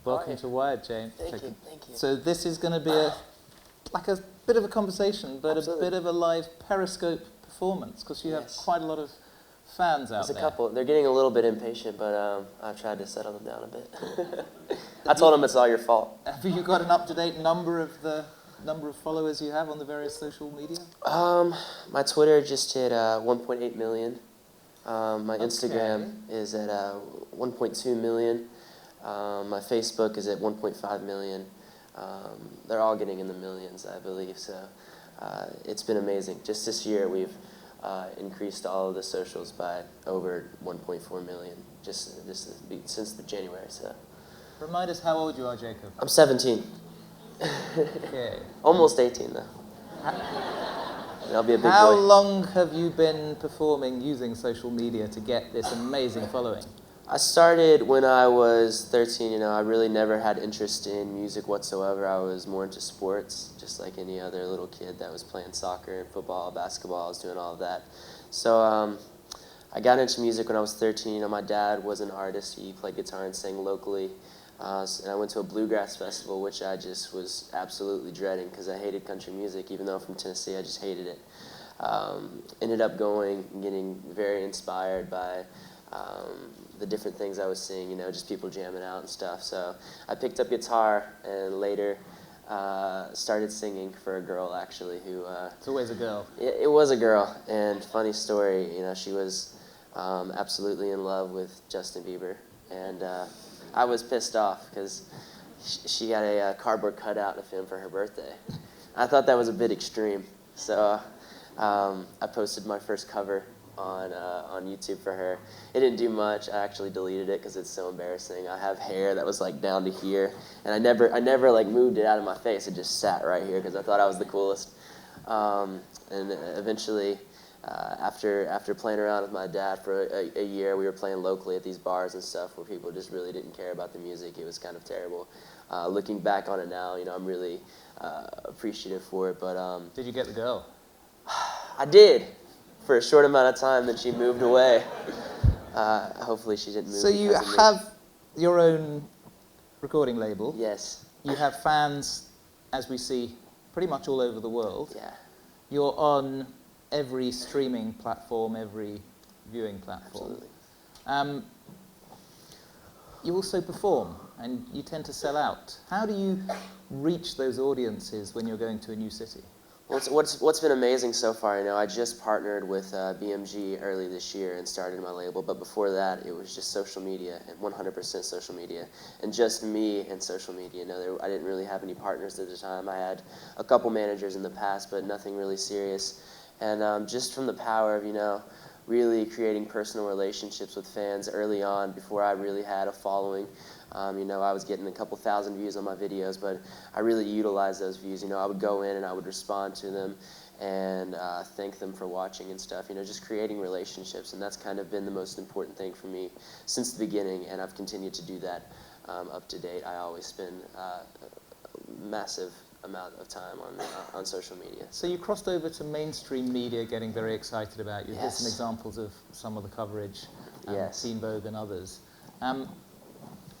Welcome to Wired, James. Thank you, thank you. So this is going to be like a bit of a conversation, but Absolutely. a bit of a live Periscope performance, because you have Yes. quite a lot of fans out There's there. a couple. They're getting a little bit impatient, but I've tried to settle them down a bit. I told them it's all your fault. Have you got an up-to-date number of the number of followers you have on the various social media? My Twitter just hit 1.8 million. My Instagram is at 1.2 million. My Facebook is at 1.5 million. They're all getting in the millions, I believe. So it's been amazing. Just this year, we've increased all of the socials by over 1.4 million just since the January. So Remind us how old you are, Jacob. I'm 17. Okay. Almost 18 though. I'll be a big How boy. long have you been performing using social media to get this amazing following? I started when I was 13. You know, I really never had interest in music whatsoever. I was more into sports, just like any other little kid that was playing soccer and football, basketball. I was doing all of that. So I got into music when I was 13. You know, my dad was an artist. He played guitar and sang locally. And I went to a bluegrass festival, which I just was absolutely dreading because I hated country music. Even though I'm from Tennessee, I just hated it. Ended up going and getting very inspired by the different things I was seeing, you know, just people jamming out and stuff. So I picked up guitar and later started singing for a girl, actually, who... It's always a girl. It was a girl, and funny story, you know, she was absolutely in love with Justin Bieber, and I was pissed off because she got a cardboard cutout of him for her birthday. I thought that was a bit extreme, so I posted my first cover on YouTube for her. It didn't do much. I actually deleted it because it's so embarrassing. I have hair that was like down to here, and I never like moved it out of my face. It just sat right here because I thought I was the coolest. And eventually, after playing around with my dad for a year, we were playing locally at these bars and stuff where people just really didn't care about the music. It was kind of terrible. Looking back on it now, you know, I'm really appreciative for it. But Did you get the girl? I did. For a short amount of time, then she moved away. Hopefully she didn't move. So you because of me. have your own recording label. Yes. You have fans, as we see, pretty much all over the world. Yeah. You're on every streaming platform, every viewing platform. Absolutely. You also perform, and you tend to sell out. How do you reach those audiences when you're going to a new city? Well, what's been amazing so far, you know, I just partnered with BMG early this year and started my label, but before that, it was just social media, and 100% social media, and just me and social media. You know, I didn't really have any partners at the time. I had a couple managers in the past, but nothing really serious. And just from the power of, you know, really creating personal relationships with fans early on before I really had a following. You know, I was getting a couple thousand views on my videos, but I really utilized those views. You know, I would go in and I would respond to them and thank them for watching and stuff. You know, just creating relationships, and that's kind of been the most important thing for me since the beginning, and I've continued to do that up to date. I always spend a massive amount of time on social media. So you crossed over to mainstream media, getting very excited about you. Yes. Here's some examples of some of the coverage, Yes. Teen Vogue and others.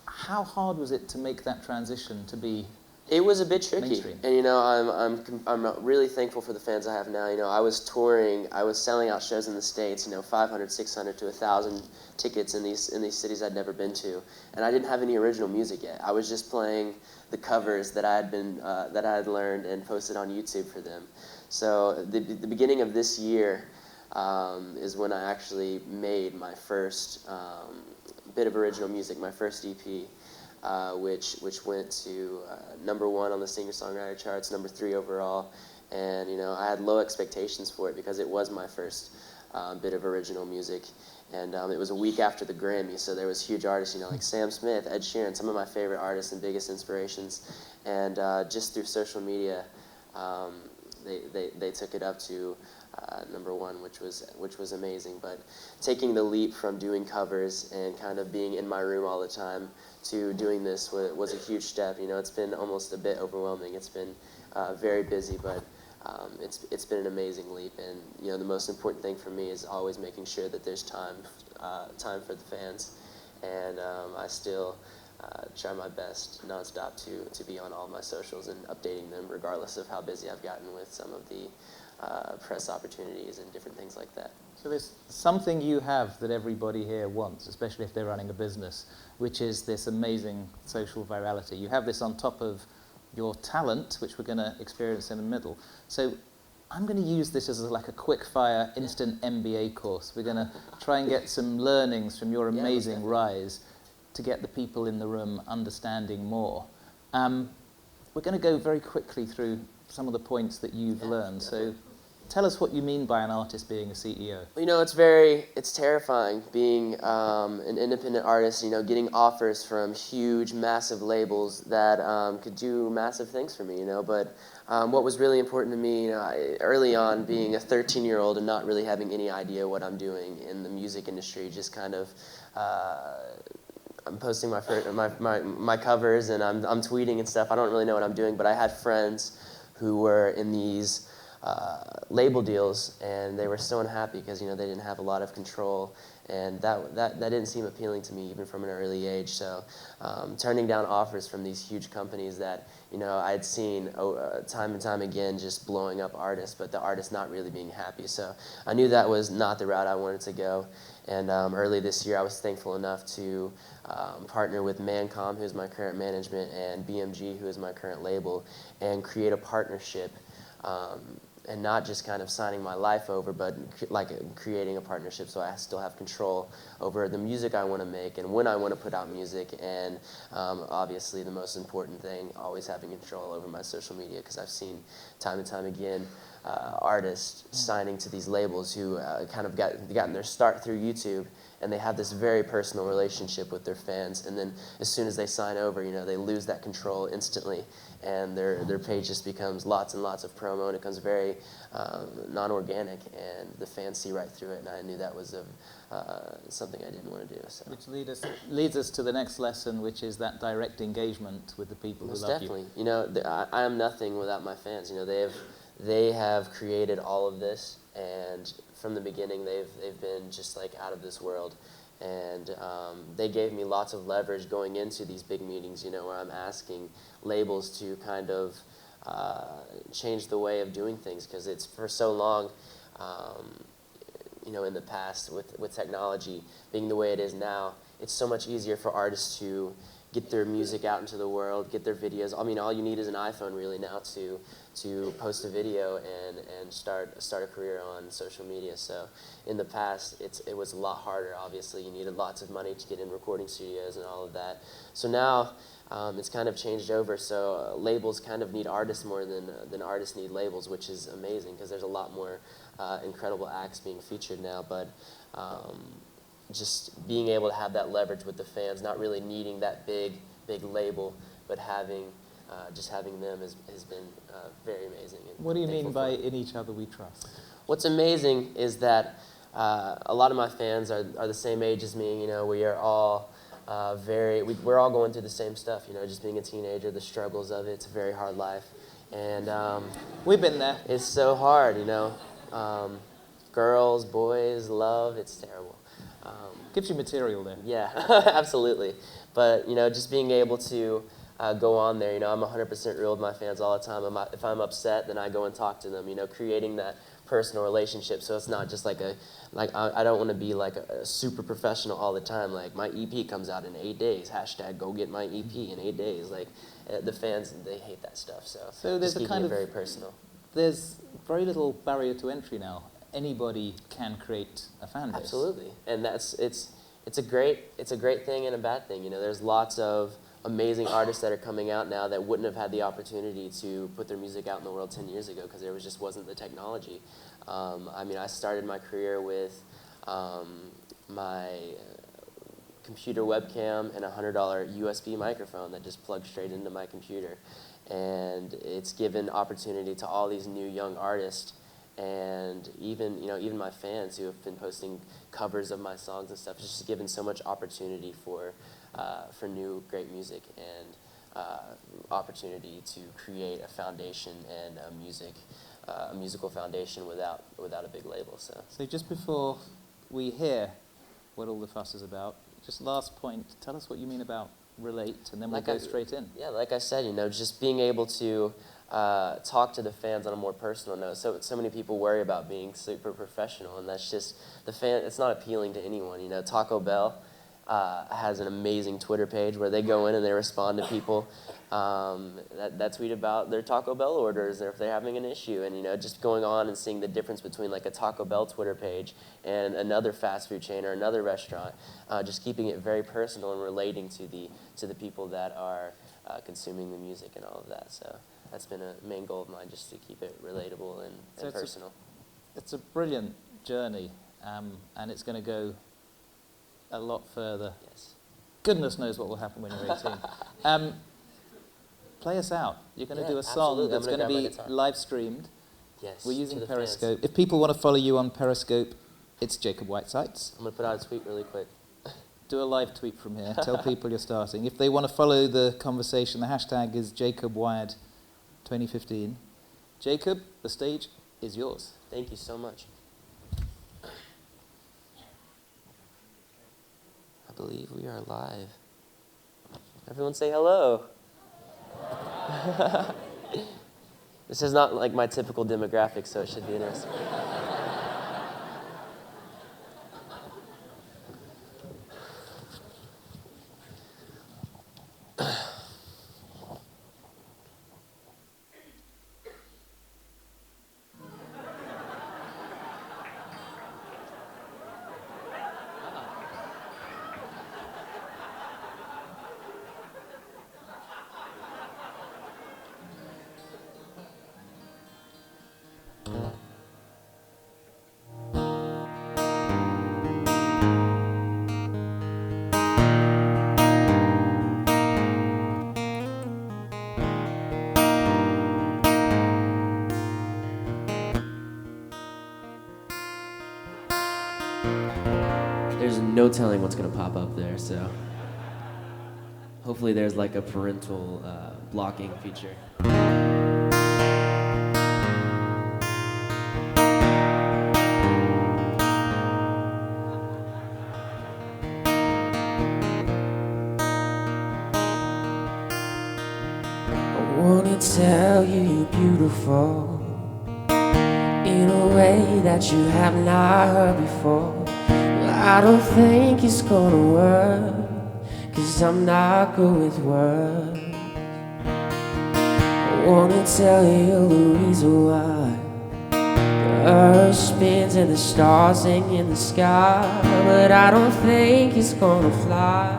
How hard was it to make that transition to be? It was a bit tricky, mainstream? and you know, I'm really thankful for the fans I have now. You know, I was touring, I was selling out shows in the States. You know, 500, 600 to 1,000 tickets in these cities I'd never been to, and I didn't have any original music yet. I was just playing the covers that I had learned and posted on YouTube for them. So the beginning of this year is when I actually made my first bit of original music, my first EP. Which went to #1 on the singer-songwriter charts, #3 overall, and you know, I had low expectations for it because it was my first bit of original music, and it was a week after the Grammy, so there was huge artists, you know, like Sam Smith, Ed Sheeran, some of my favorite artists and biggest inspirations, and just through social media, they took it up to #1, which was amazing. But taking the leap from doing covers and kind of being in my room all the time to doing this was a huge step. You know, it's been almost a bit overwhelming. It's been very busy, but it's been an amazing leap. And the most important thing for me is always making sure that there's time for the fans, and I still try my best nonstop to be on all my socials and updating them, regardless of how busy I've gotten with some of the press opportunities and different things like that. So there's something you have that everybody here wants, especially if they're running a business, which is this amazing social virality. You have this on top of your talent, which we're going to experience in the middle. So I'm going to use this as like a quick-fire, instant MBA course. We're going to try and get some learnings from your amazing rise to get the people in the room understanding more. We're going to go very quickly through some of the points that you've learned. So tell us what you mean by an artist being a CEO. It's terrifying being an independent artist, getting offers from huge, massive labels that could do massive things for me, but what was really important to me, early on, being a 13-year-old and not really having any idea what I'm doing in the music industry, just kind of, I'm posting my covers and I'm tweeting and stuff. I don't really know what I'm doing, but I had friends who were in these label deals, and they were so unhappy because they didn't have a lot of control, and that didn't seem appealing to me even from an early age. So turning down offers from these huge companies that I'd seen time and time again just blowing up artists, but the artists not really being happy. So I knew that was not the route I wanted to go. And early this year I was thankful enough to partner with Mancom, who's my current management, and BMG, who is my current label, and create a partnership. And not just kind of signing my life over, but creating a partnership so I still have control over the music I want to make and when I want to put out music, and obviously the most important thing, always having control over my social media, because I've seen time and time again artists signing to these labels who kind of gotten their start through YouTube, and they have this very personal relationship with their fans, and then as soon as they sign over, they lose that control instantly, and their page just becomes lots and lots of promo, and it becomes very non-organic, and the fans see right through it, and I knew that was something I didn't want to do. So. Which leads us to the next lesson, which is that direct engagement with the people who love you. Definitely. I am nothing without my fans. They have created all of this, and from the beginning they've been just like out of this world, and they gave me lots of leverage going into these big meetings, where I'm asking labels to kind of change the way of doing things, because it's for so long, in the past with technology being the way it is now, it's so much easier for artists to get their music out into the world, get their videos. I mean, all you need is an iPhone really now to post a video and start a career on social media. So in the past, it was a lot harder. Obviously, you needed lots of money to get in recording studios and all of that. So now it's kind of changed over. So labels kind of need artists more than artists need labels, which is amazing because there's a lot more incredible acts being featured now. But just being able to have that leverage with the fans, not really needing that big label, but having them has been very amazing. What do you mean by in each other we trust? What's amazing is that a lot of my fans are the same age as me. We are all we're all going through the same stuff. Just being a teenager, the struggles of it. It's a very hard life, and we've been there. It's so hard. Girls, boys, love. It's terrible. Gives you material there. Yeah, absolutely. But just being able to go on there, I'm 100% real with my fans all the time. If I'm upset, then I go and talk to them. Creating that personal relationship, so it's not just I don't want to be like a super professional all the time. Like my EP comes out in 8 days. # go get my EP in 8 days. Like the fans, they hate that stuff. So there's just keeping it very personal. There's very little barrier to entry now. Anybody can create a fan base. Absolutely, and it's a great thing and a bad thing. There's lots of amazing artists that are coming out now that wouldn't have had the opportunity to put their music out in the world 10 years ago because there just wasn't the technology. I started my career with my computer webcam and a $100 USB microphone that just plugged straight into my computer, and it's given opportunity to all these new young artists. And even my fans who have been posting covers of my songs and stuff, it's just given so much opportunity for new great music and opportunity to create a foundation and music a musical foundation without a big label. So just before we hear what all the fuss is about, just last point, tell us what you mean about relate, and then we'll go straight in. Yeah, like I said, just being able to talk to the fans on a more personal note. So many people worry about being super professional, and that's just it's not appealing to anyone. Taco Bell has an amazing Twitter page where they go in and they respond to people that tweet about their Taco Bell orders, or if they're having an issue, and just going on and seeing the difference between like a Taco Bell Twitter page and another fast food chain or another restaurant, just keeping it very personal and relating to the people that are consuming the music and all of that. So that's been a main goal of mine, just to keep it relatable and personal. It's a brilliant journey, and it's going to go a lot further. Yes. Goodness knows what will happen when you're 18. Play us out. You're going to do a song that's going to be live streamed. Yes. We're using Periscope. If people want to follow you on Periscope, it's Jacob Whitesides. I'm going to put out a tweet really quick. Do a live tweet from here. Tell people you're starting. If they want to follow the conversation, the hashtag is JacobWired2015. Jacob, the stage is yours. Thank you so much. I believe we are live. Everyone say hello. This is not like my typical demographic, so it should be interesting. There's no telling what's going to pop up there, so hopefully there's like a parental blocking feature. I want to tell you you're beautiful in a way that you have not heard before. I don't think it's gonna work, 'cause I'm not good with words. I wanna tell you the reason why the earth spins and the stars sing in the sky, but I don't think it's gonna fly,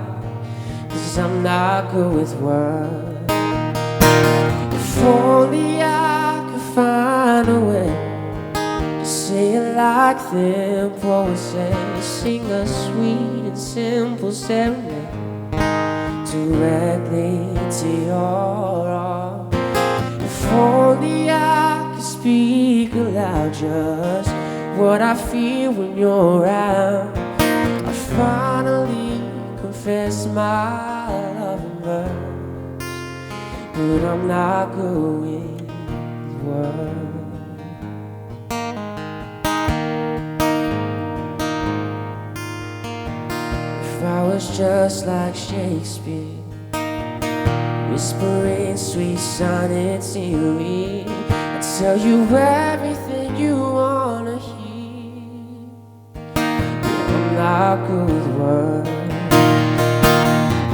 'cause I'm not good with words. If only I could find a way, say it like them poets say, sing a sweet and simple serenade directly to your heart. If only I could speak aloud just what I feel when you're around. I finally confess my love in verse, but I'm not good with words. If I was just like Shakespeare, whispering sweet sonnets in your ear, I'd tell you everything you wanna hear. But I'm not good with words.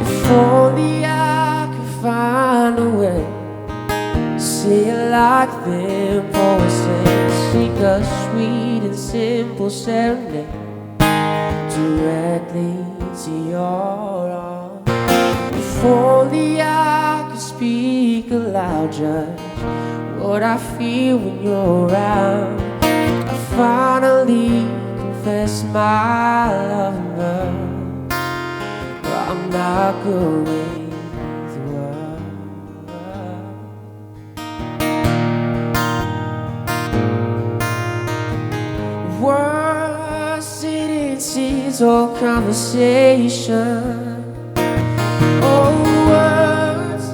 If only I could find a way, say it like them poets say, sing a sweet and simple serenade directly to your heart. If only I could speak aloud just what I feel when you're around. I finally confess my love and love, but I'm not good with words. Words sitting seeds or conversation. Oh, words,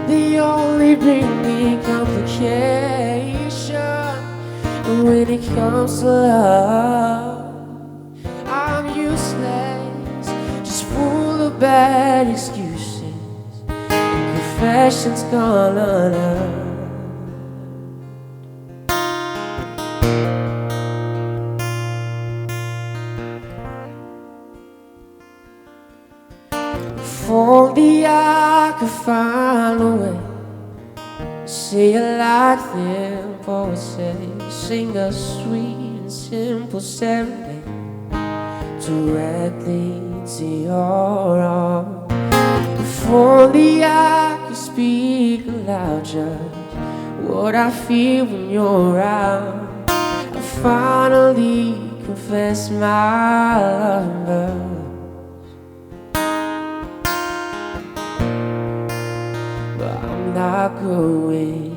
they only bring me complication. When it comes to love, I'm useless, just full of bad excuses and confessions gone unheard. If only I could find a way to say it like them poets say, sing a sweet and simple serenade directly to your arms. If only I could speak aloud just what I feel when you're around. I finally confess my love. But I'm not good with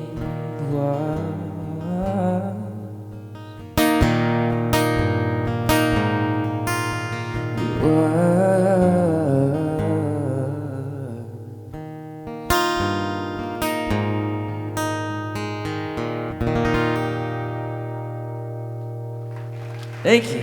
words. Thank you.